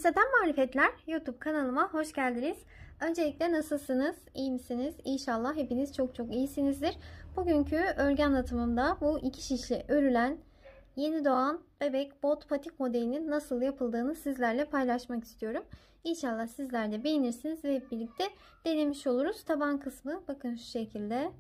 Gülümseten Marifetler YouTube kanalıma hoş geldiniz. Öncelikle nasılsınız? İyi misiniz? İnşallah hepiniz çok iyisinizdir. Bugünkü örgü anlatımımda bu iki şişle örülen yeni doğan bebek bot patik modelinin nasıl yapıldığını sizlerle paylaşmak istiyorum. İnşallah sizler de beğenirsiniz ve hep birlikte denemiş oluruz. Taban kısmı bakın şu şekilde.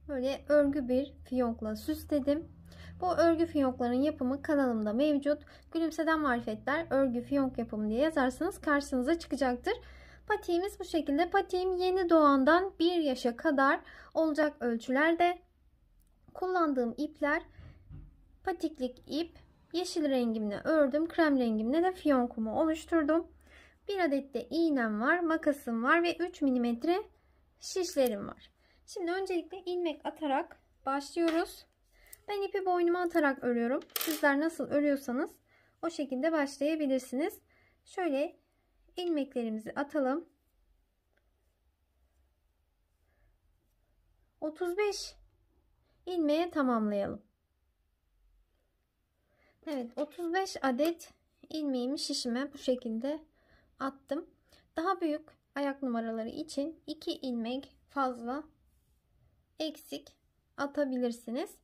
Böyle örgü bir fiyonkla süsledim. Bu örgü fiyonkların yapımı kanalımda mevcut. Gülümseten Marifetler örgü fiyonk yapımı diye yazarsanız karşınıza çıkacaktır. Patiğimiz bu şekilde. Patiğim yeni doğandan 1 yaşa kadar olacak ölçülerde. Kullandığım ipler patiklik ip. Yeşil rengimle ördüm. Krem rengimle de fiyonkumu oluşturdum. Bir adet de iğnem var. Makasım var ve 3 milimetre şişlerim var. Şimdi öncelikle ilmek atarak başlıyoruz. Ben ipi boynuma atarak örüyorum. Sizler nasıl örüyorsanız o şekilde başlayabilirsiniz. Şöyle ilmeklerimizi atalım. 35 ilmeğe tamamlayalım. Evet, 35 adet ilmeğimi şişime bu şekilde attım. Daha büyük ayak numaraları için 2 ilmek fazla eksik atabilirsiniz.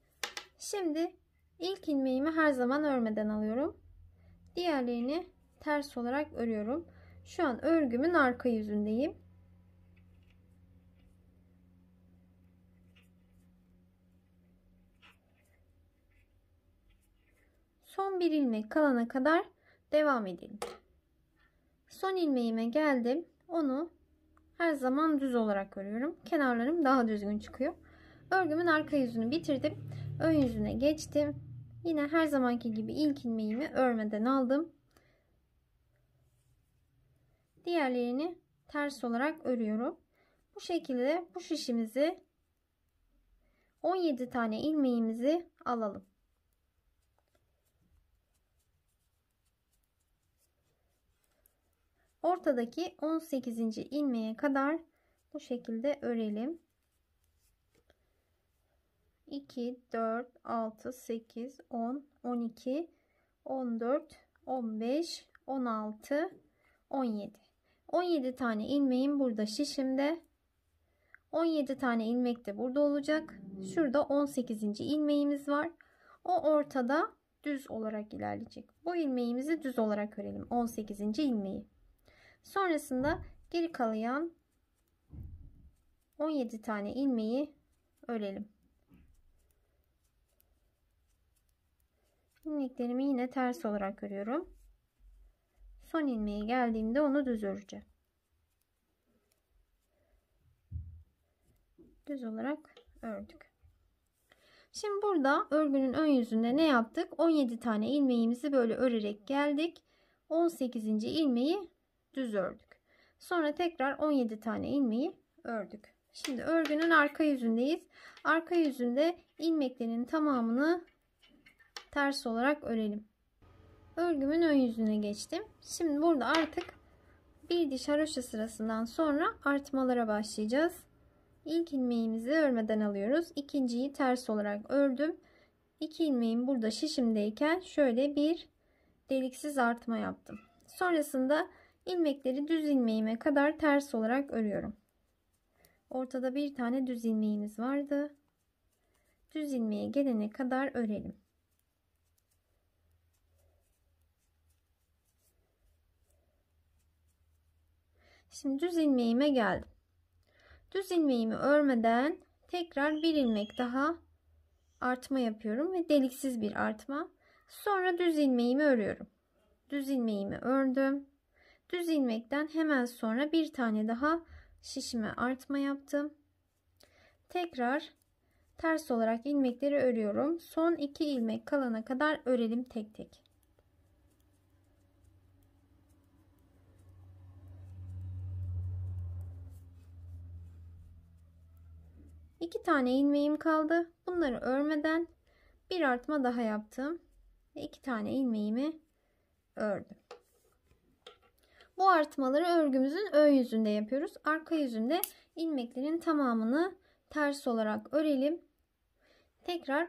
Şimdi ilk ilmeğimi her zaman örmeden alıyorum. Diğerlerini ters olarak örüyorum. Şu an örgümün arka yüzündeyim. Son bir ilmek kalana kadar devam edelim. Son ilmeğime geldim. Onu her zaman düz olarak örüyorum. Kenarlarım daha düzgün çıkıyor. Örgümün arka yüzünü bitirdim. Ön yüzüne geçtim. Yine her zamanki gibi ilk ilmeğimi örmeden aldım. Diğerlerini ters olarak örüyorum. Bu şekilde bu şişimizi 17 tane ilmeğimizi alalım. Ortadaki 18. ilmeğe kadar bu şekilde örelim. 2, 4, 6, 8, 10, 12, 14, 15, 16, 17. 17 tane ilmeğim burada şişimde. 17 tane ilmek de burada olacak. Şurada 18. ilmeğimiz var. O ortada düz olarak ilerleyecek. Bu ilmeğimizi düz olarak örelim. 18. ilmeği. Sonrasında geri kalan 17 tane ilmeği örelim. İlmeklerimi yine ters olarak örüyorum. Son ilmeğe geldiğimde onu düz öreceğim. Düz olarak ördük. Şimdi burada örgünün ön yüzünde ne yaptık? 17 tane ilmeğimizi böyle örerek geldik. 18. ilmeği düz ördük. Sonra tekrar 17 tane ilmeği ördük. Şimdi örgünün arka yüzündeyiz. Arka yüzünde ilmeklerin tamamını ters olarak örelim. Örgümün ön yüzüne geçtim. Şimdi burada artık bir diş haroşa sırasından sonra artmalara başlayacağız. İlk ilmeğimizi örmeden alıyoruz. İkinciyi ters olarak ördüm. 2 ilmeğim burada şişimdeyken şöyle bir deliksiz artma yaptım. Sonrasında ilmekleri düz ilmeğime kadar ters olarak örüyorum. Ortada bir tane düz ilmeğimiz vardı. Düz ilmeğe gelene kadar örelim. Şimdi düz ilmeğime geldim. Düz ilmeğimi örmeden tekrar bir ilmek daha artma yapıyorum ve deliksiz bir artma. Sonra düz ilmeğimi örüyorum. Düz ilmeğimi ördüm. Düz ilmekten hemen sonra bir tane daha şişime artma yaptım. Tekrar ters olarak ilmekleri örüyorum. Son 2 ilmek kalana kadar örelim tek tek. İki tane ilmeğim kaldı. Bunları örmeden bir artma daha yaptım. Ve 2 tane ilmeğimi ördüm. Bu artmaları örgümüzün ön yüzünde yapıyoruz. Arka yüzünde ilmeklerin tamamını ters olarak örelim. Tekrar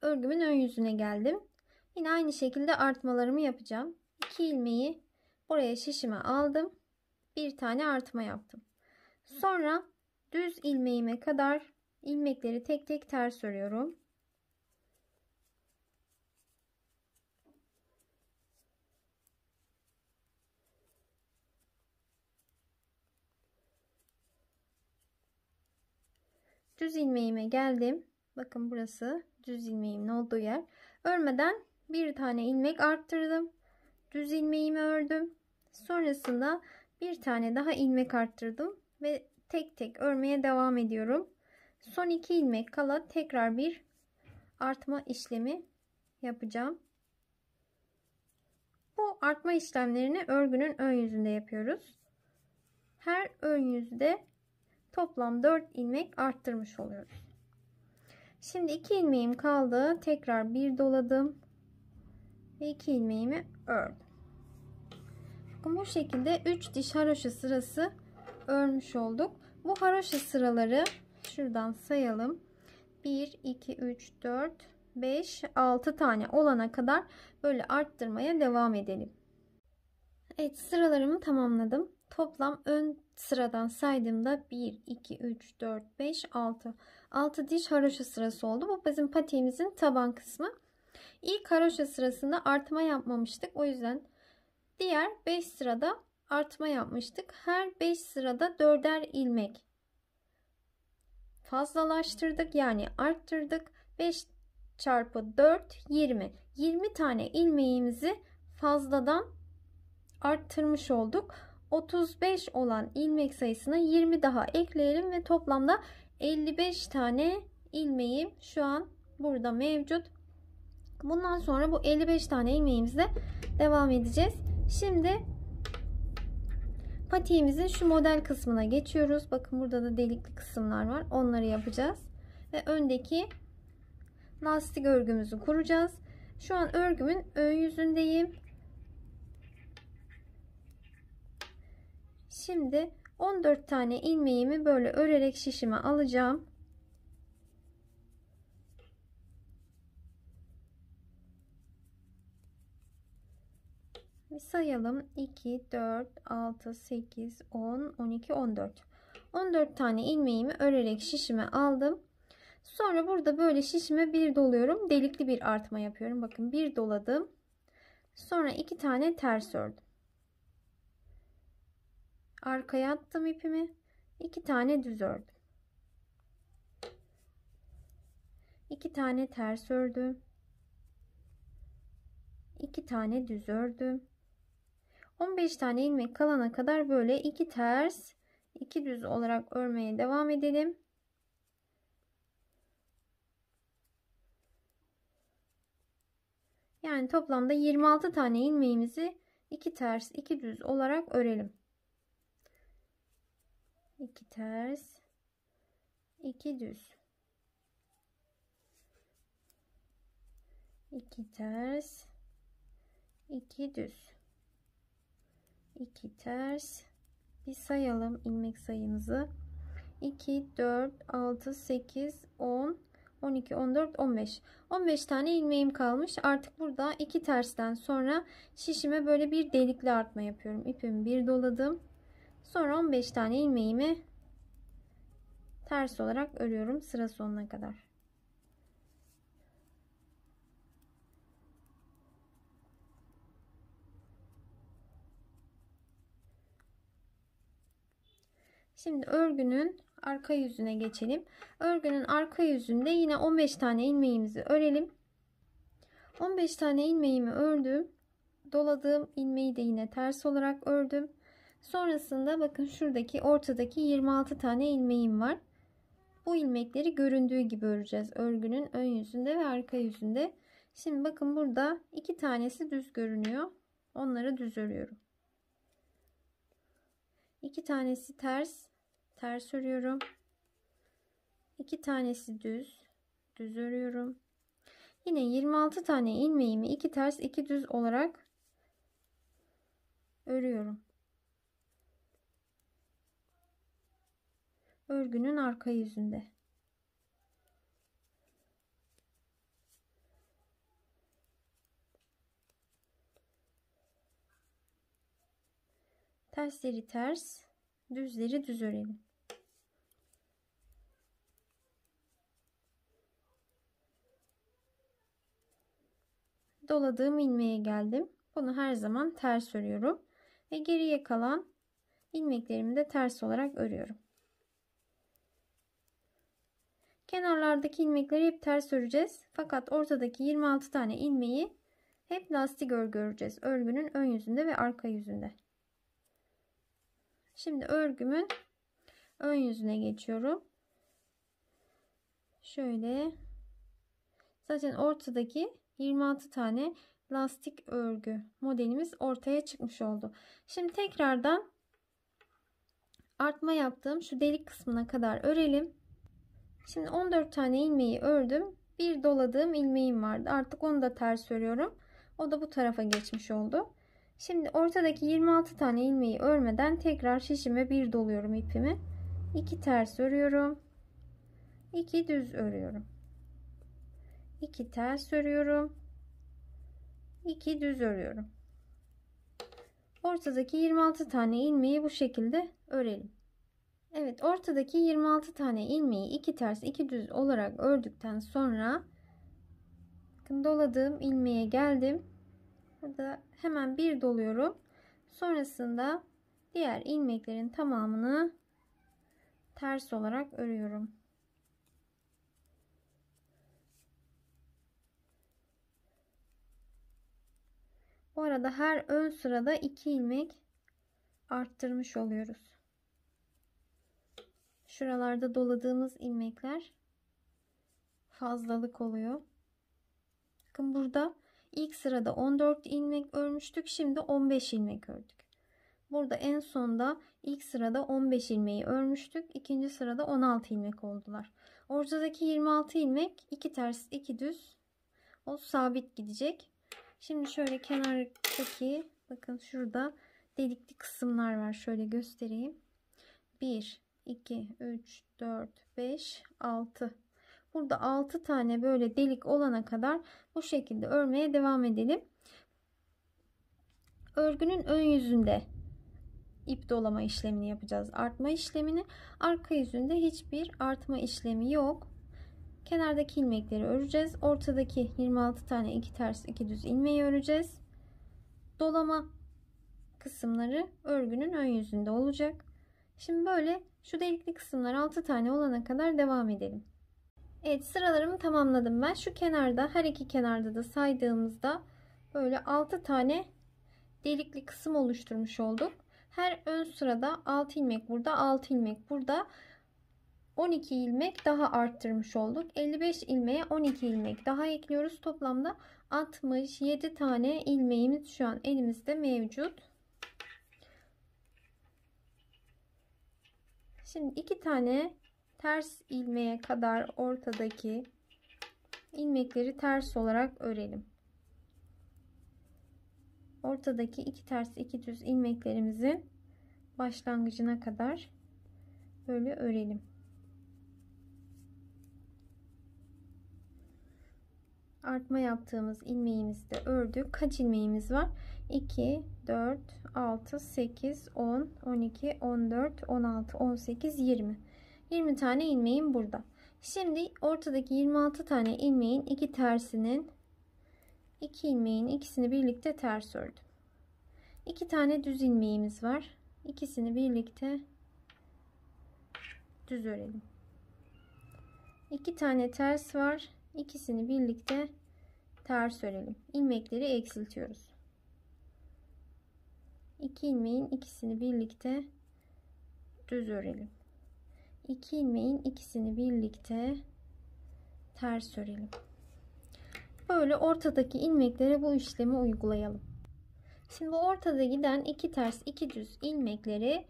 örgümün ön yüzüne geldim. Yine aynı şekilde artmalarımı yapacağım. 2 ilmeği buraya şişime aldım. Bir tane artma yaptım. Sonra düz ilmeğime kadar ilmekleri tek tek ters örüyorum. Düz ilmeğime geldim. Bakın burası düz ilmeğimin olduğu yer. Örmeden bir tane ilmek arttırdım. Düz ilmeğimi ördüm. Sonrasında bir tane daha ilmek arttırdım ve tek tek örmeye devam ediyorum. Son 2 ilmek kala tekrar bir artma işlemi yapacağım. Bu artma işlemlerini örgünün ön yüzünde yapıyoruz. Her ön yüzde toplam 4 ilmek arttırmış oluyoruz. Şimdi 2 ilmeğim kaldı. Tekrar bir doladım ve 2 ilmeğimi ördüm. Bakın bu şekilde 3 diş haroşa sırası örmüş olduk. Bu haroşa sıraları şuradan sayalım. 1, 2, 3, 4, 5, 6 tane olana kadar böyle arttırmaya devam edelim. Evet, sıralarımı tamamladım. Toplam ön sıradan saydığımda 1, 2, 3, 4, 5, 6. 6 diş haroşa sırası oldu. Bu bizim patiğimizin taban kısmı. İlk haroşa sırasında artma yapmamıştık. O yüzden diğer 5 sırada artma yapmıştık. Her 5 sırada 4'er ilmek fazlalaştırdık. Yani arttırdık. 5 çarpı 4 20. 20 tane ilmeğimizi fazladan arttırmış olduk. 35 olan ilmek sayısına 20 daha ekleyelim ve toplamda 55 tane ilmeğim şu an burada mevcut. Bundan sonra bu 55 tane ilmeğimizle devam edeceğiz. Şimdi patiğimizin şu model kısmına geçiyoruz. Bakın burada da delikli kısımlar var. Onları yapacağız. Ve öndeki lastik örgümüzü kuracağız. Şu an örgümün ön yüzündeyim. Şimdi 14 tane ilmeğimi böyle örerek şişime alacağım. Sayalım. 2, 4, 6, 8, 10, 12, 14. 14 tane ilmeğimi örerek şişime aldım. Sonra burada böyle şişime bir doluyorum. Delikli bir artma yapıyorum. Bakın bir doladım. Sonra 2 tane ters ördüm. Arkaya attım ipimi. 2 tane düz ördüm. 2 tane ters ördüm. 2 tane düz ördüm. 15 tane ilmek kalana kadar böyle 2 ters 2 düz olarak örmeye devam edelim. Yani toplamda 26 tane ilmeğimizi 2 ters 2 düz olarak örelim. 2 ters 2 düz, 2 ters 2 düz, 2 ters, bir sayalım ilmek sayımızı. 2, 4, 6, 8, 10, 12, 14, 15. 15 tane ilmeğim kalmış. Artık burada 2 tersten sonra şişime böyle bir delikli artma yapıyorum. İpimi bir doladım. Sonra 15 tane ilmeğimi ters olarak örüyorum sıra sonuna kadar. Şimdi örgünün arka yüzüne geçelim. Örgünün arka yüzünde yine 15 tane ilmeğimizi örelim. 15 tane ilmeğimi ördüm. Doladığım ilmeği de yine ters olarak ördüm. Sonrasında bakın şuradaki ortadaki 26 tane ilmeğim var. Bu ilmekleri göründüğü gibi öreceğiz. Örgünün ön yüzünde ve arka yüzünde. Şimdi bakın burada 2 tanesi düz görünüyor. Onları düz örüyorum. 2 tanesi ters. Ters örüyorum. 2 tanesi düz. Düz örüyorum. Yine 26 tane ilmeğimi 2 ters 2 düz olarak örüyorum. Örgünün arka yüzünde. Tersleri ters, düzleri düz örelim. Doladığım ilmeğe geldim. Bunu her zaman ters örüyorum ve geriye kalan ilmeklerimi de ters olarak örüyorum. Kenarlardaki ilmekleri hep ters öreceğiz. Fakat ortadaki 26 tane ilmeği hep lastik örgü öreceğiz. Örgünün ön yüzünde ve arka yüzünde. Şimdi örgümün ön yüzüne geçiyorum. Şöyle. Zaten ortadaki 26 tane lastik örgü modelimiz ortaya çıkmış oldu. Şimdi tekrardan artma yaptığım şu delik kısmına kadar örelim. Şimdi 14 tane ilmeği ördüm. Bir doladığım ilmeğim vardı. Artık onu da ters örüyorum. O da bu tarafa geçmiş oldu. Şimdi ortadaki 26 tane ilmeği örmeden tekrar şişime bir doluyorum ipimi. 2 ters örüyorum. 2 düz örüyorum. 2 ters örüyorum. 2 düz örüyorum. Ortadaki 26 tane ilmeği bu şekilde örelim. Evet, ortadaki 26 tane ilmeği 2 ters 2 düz olarak ördükten sonra bakın doladığım ilmeğe geldim. Burada hemen bir doluyorum. Sonrasında diğer ilmeklerin tamamını ters olarak örüyorum. Bu arada her ön sırada 2 ilmek arttırmış oluyoruz. Şuralarda doladığımız ilmekler fazlalık oluyor. Bakın burada ilk sırada 14 ilmek örmüştük. Şimdi 15 ilmek ördük. Burada en sonda ilk sırada 15 ilmeği örmüştük. İkinci sırada 16 ilmek oldular. Ortadaki 26 ilmek 2 ters 2 düz. O sabit gidecek. Şimdi şöyle kenardaki bakın şurada delikli kısımlar var. Şöyle göstereyim. 1, 2, 3, 4, 5, 6. Burada 6 tane böyle delik olana kadar bu şekilde örmeye devam edelim. Örgünün ön yüzünde ip dolama işlemini yapacağız. Artma işlemini. Arka yüzünde hiçbir artma işlemi yok. Kenardaki ilmekleri öreceğiz. Ortadaki 26 tane 2 ters 2 düz ilmeği öreceğiz. Dolama kısımları örgünün ön yüzünde olacak. Şimdi böyle şu delikli kısımlar 6 tane olana kadar devam edelim. Evet, sıralarımı tamamladım ben. Şu kenarda, her iki kenarda da saydığımızda böyle 6 tane delikli kısım oluşturmuş olduk. Her ön sırada 6 ilmek burada, 6 ilmek burada. 12 ilmek daha arttırmış olduk. 55 ilmeğe 12 ilmek daha ekliyoruz. Toplamda 67 tane ilmeğimiz şu an elimizde mevcut. Şimdi 2 tane ters ilmeğe kadar ortadaki ilmekleri ters olarak örelim. Ortadaki 2 ters 2 düz ilmeklerimizin başlangıcına kadar böyle örelim. Artma yaptığımız ilmeğimizi de ördük. Kaç ilmeğimiz var? 2, 4, 6, 8, 10, 12, 14, 16, 18, 20. 20 tane ilmeğim burada. Şimdi ortadaki 26 tane ilmeğin 2 tersinin 2 ilmeğin ikisini birlikte ters ördüm. 2 tane düz ilmeğimiz var. İkisini birlikte düz örelim. 2 tane ters var. İkisini birlikte ters örelim. İlmekleri eksiltiyoruz. 2 ilmeğin ikisini birlikte düz örelim. 2 ilmeğin ikisini birlikte ters örelim. Böyle ortadaki ilmeklere bu işlemi uygulayalım. Şimdi bu ortada giden 2 ters 2 düz ilmekleri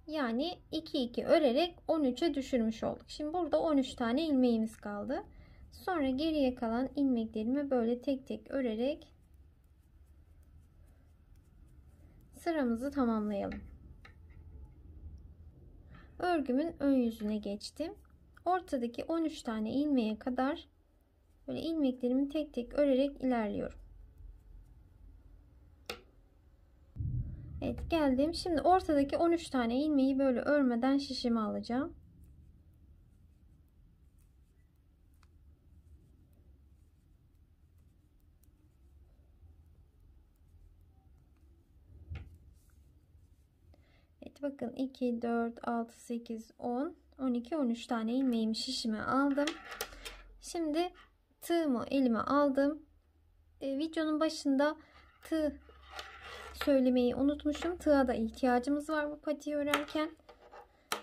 yani 2 2 örerek 13'e düşürmüş olduk. Şimdi burada 13 tane ilmeğimiz kaldı. Sonra geriye kalan ilmeklerimi böyle tek tek örerek sıramızı tamamlayalım. Örgümün ön yüzüne geçtim. Ortadaki 13 tane ilmeğe kadar böyle ilmeklerimi tek tek örerek ilerliyorum. Evet, geldim. Şimdi ortadaki 13 tane ilmeği böyle örmeden şişime alacağım. Evet, bakın 2, 4, 6, 8, 10, 12, 13 tane ilmeğimi şişime aldım. Şimdi tığımı elime aldım. Videonun başında tığ söylemeyi unutmuşum. Tığa da ihtiyacımız var bu patiyi örerken.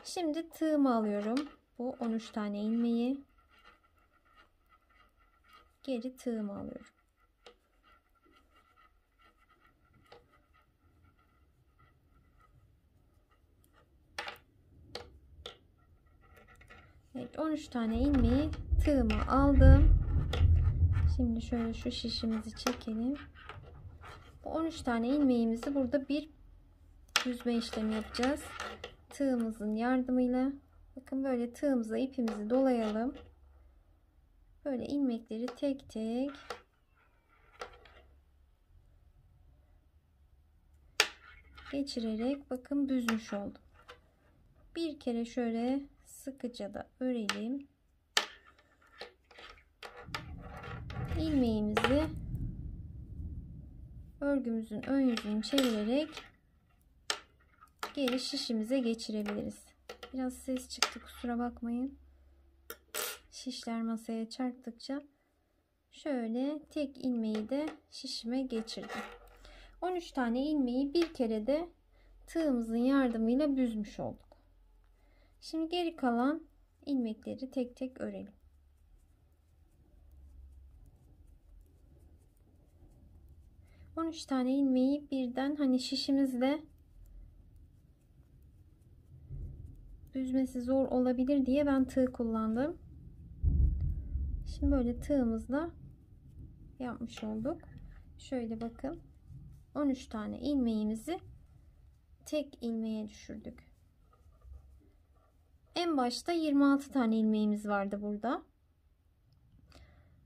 Şimdi tığımı alıyorum. Bu 13 tane ilmeği. Geri tığımı alıyorum. Evet, 13 tane ilmeği tığıma aldım. Şimdi şöyle şu şişimizi çekelim. Bu 13 tane ilmeğimizi burada bir düzme işlemi yapacağız. Tığımızın yardımıyla. Bakın böyle tığımıza ipimizi dolayalım. Böyle ilmekleri tek tek geçirerek bakın büzmüş oldum. Bir kere şöyle sıkıca da örelim. İlmeğimizi örgümüzün ön yüzünü çevirerek geri şişimize geçirebiliriz. Biraz ses çıktı, kusura bakmayın. Şişler masaya çarptıkça şöyle tek ilmeği de şişime geçirdim. 13 tane ilmeği bir kere de tığımızın yardımıyla büzmüş olduk. Şimdi geri kalan ilmekleri tek tek örelim. On üç tane ilmeği birden hani şişimizle büzmesi zor olabilir diye ben tığ kullandım. Şimdi böyle tığımızla yapmış olduk. Şöyle bakın. 13 tane ilmeğimizi tek ilmeğe düşürdük. En başta 26 tane ilmeğimiz vardı burada.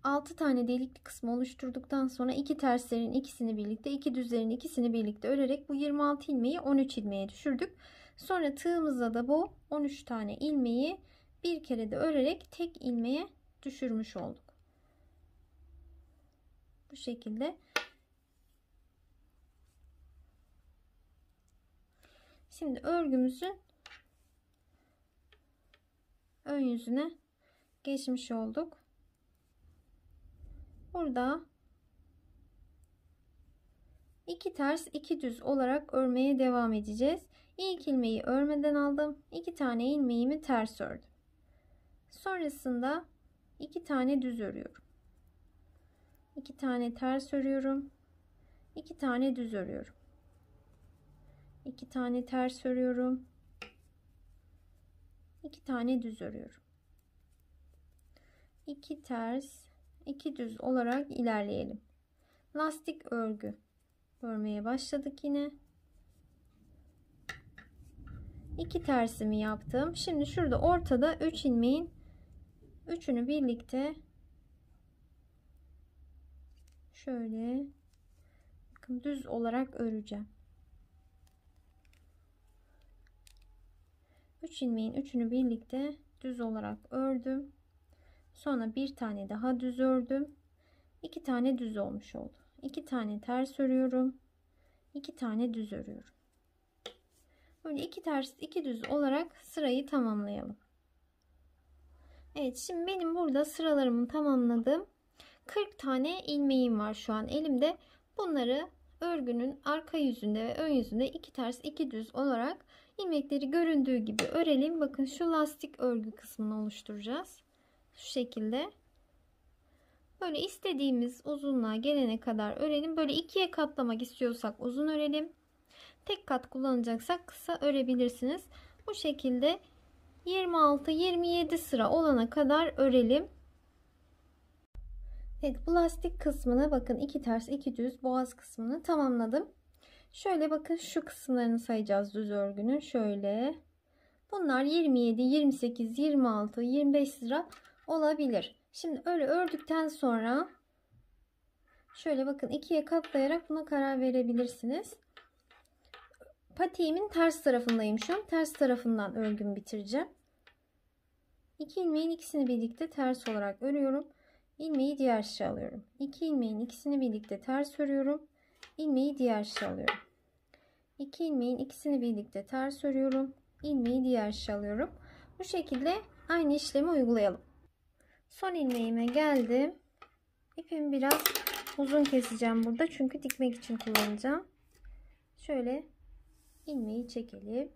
6 tane delikli kısmı oluşturduktan sonra 2 terslerin ikisini birlikte, 2 düzlerin ikisini birlikte örerek bu 26 ilmeği 13 ilmeğe düşürdük. Sonra tığımızda da bu 13 tane ilmeği bir kere de örerek tek ilmeğe düşürmüş olduk. Bu şekilde. Şimdi örgümüzün ön yüzüne geçmiş olduk. Burada 2 ters 2 düz olarak örmeye devam edeceğiz. İlk ilmeği örmeden aldım. 2 tane ilmeğimi ters ördüm. Sonrasında 2 tane düz örüyorum. 2 tane ters örüyorum. 2 tane düz örüyorum. 2 tane ters örüyorum. 2 tane düz örüyorum. 2 ters 2 düz olarak ilerleyelim. Lastik örgü örmeye başladık yine. 2 tersimi yaptım. Şimdi şurada ortada 3 ilmeğin üçünü birlikte şöyle bakın düz olarak öreceğim. 3 ilmeğin üçünü birlikte düz olarak ördüm. Sonra bir tane daha düz ördüm. 2 tane düz olmuş oldu. 2 tane ters örüyorum. 2 tane düz örüyorum. Böyle 2 ters 2 düz olarak sırayı tamamlayalım. Evet, şimdi benim burada sıralarımı tamamladım. 40 tane ilmeğim var şu an elimde. Bunları örgünün arka yüzünde ve ön yüzünde 2 ters 2 düz olarak ilmekleri göründüğü gibi örelim. Bakın şu lastik örgü kısmını oluşturacağız. Şu şekilde. Böyle istediğimiz uzunluğa gelene kadar örelim. Böyle ikiye katlamak istiyorsak uzun örelim. Tek kat kullanacaksak kısa örebilirsiniz. Bu şekilde 26-27 sıra olana kadar örelim. Evet, bu lastik kısmını bakın 2 ters 2 düz boğaz kısmını tamamladım. Şöyle bakın şu kısımlarını sayacağız düz örgünün. Şöyle. Bunlar 27, 28, 26, 25 sıra olabilir. Şimdi öyle ördükten sonra şöyle bakın ikiye katlayarak buna karar verebilirsiniz. patiğimin ters tarafındayım şu an. Ters tarafından örgümü bitireceğim. 2 ilmeğin ikisini birlikte ters olarak örüyorum. İlmeği diğer şişe alıyorum. 2 ilmeğin ikisini birlikte ters örüyorum. İlmeği diğer şişe alıyorum. 2 ilmeğin ikisini birlikte ters örüyorum. İlmeği diğer şişe alıyorum. Bu şekilde aynı işlemi uygulayalım. Son ilmeğime geldim. İpimi biraz uzun keseceğim burada. Çünkü dikmek için kullanacağım. Şöyle ilmeği çekelim.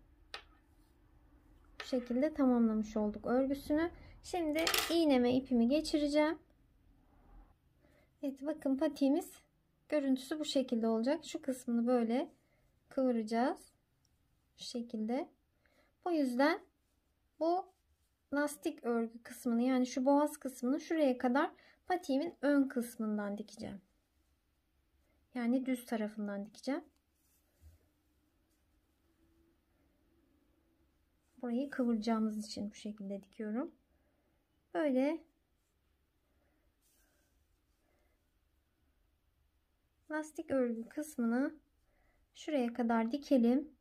Bu şekilde tamamlamış olduk örgüsünü. Şimdi iğneme ipimi geçireceğim. Evet, bakın patiğimiz görüntüsü bu şekilde olacak. Şu kısmını böyle kıvıracağız. Şu şekilde. Bu yüzden bu lastik örgü kısmını, yani şu boğaz kısmını şuraya kadar patiğimin ön kısmından dikeceğim. Yani düz tarafından dikeceğim. Burayı kıvıracağımız için bu şekilde dikiyorum. Böyle lastik örgü kısmını şuraya kadar dikelim.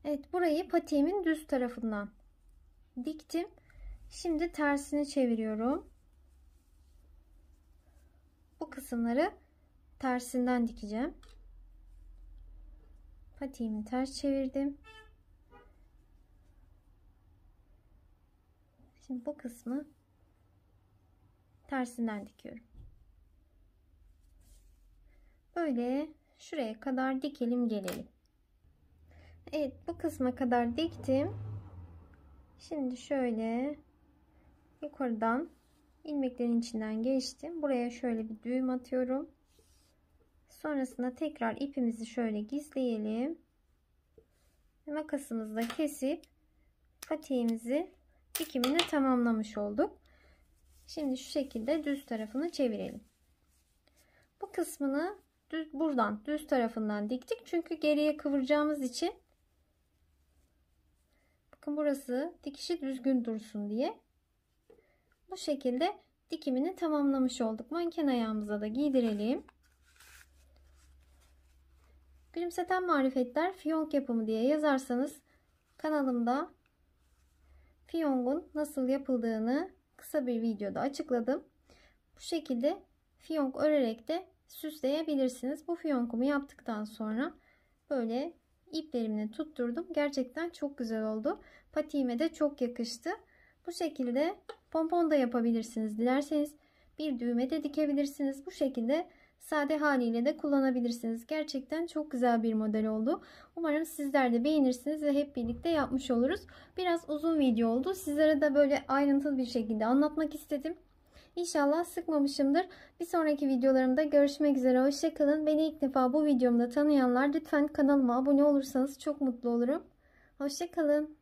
Evet, burayı patiğimin düz tarafından diktim. Şimdi tersini çeviriyorum. Bu kısımları tersinden dikeceğim. Patiğimi ters çevirdim. Şimdi bu kısmı tersinden dikiyorum. Böyle şuraya kadar dikelim gelelim. Evet, bu kısma kadar diktim. Şimdi şöyle yukarıdan ilmeklerin içinden geçtim. Buraya şöyle bir düğüm atıyorum. Sonrasında tekrar ipimizi şöyle gizleyelim. Makasımızla kesip patiğimizi dikimini tamamlamış olduk. Şimdi şu şekilde düz tarafını çevirelim. Bu kısmını buradan düz tarafından diktik. Çünkü geriye kıvıracağımız için, bakın burası dikişi düzgün dursun diye bu şekilde dikimini tamamlamış olduk. Manken ayağımıza da giydirelim. Gülümseten Marifetler fiyonk yapımı diye yazarsanız kanalımda fiyonkun nasıl yapıldığını kısa bir videoda açıkladım. Bu şekilde fiyonk örerek de süsleyebilirsiniz. Bu fiyonkumu yaptıktan sonra böyle iplerimle tutturdum. Gerçekten çok güzel oldu. Patiğime de çok yakıştı. Bu şekilde pompon da yapabilirsiniz. Dilerseniz bir düğme de dikebilirsiniz. Bu şekilde sade haliyle de kullanabilirsiniz. Gerçekten çok güzel bir model oldu. Umarım sizler de beğenirsiniz ve hep birlikte yapmış oluruz. Biraz uzun video oldu. Sizlere de böyle ayrıntılı bir şekilde anlatmak istedim. İnşallah sıkmamışımdır. Bir sonraki videolarımda görüşmek üzere. Hoşça kalın. Beni ilk defa bu videomda tanıyanlar lütfen kanalıma abone olursanız çok mutlu olurum. Hoşça kalın.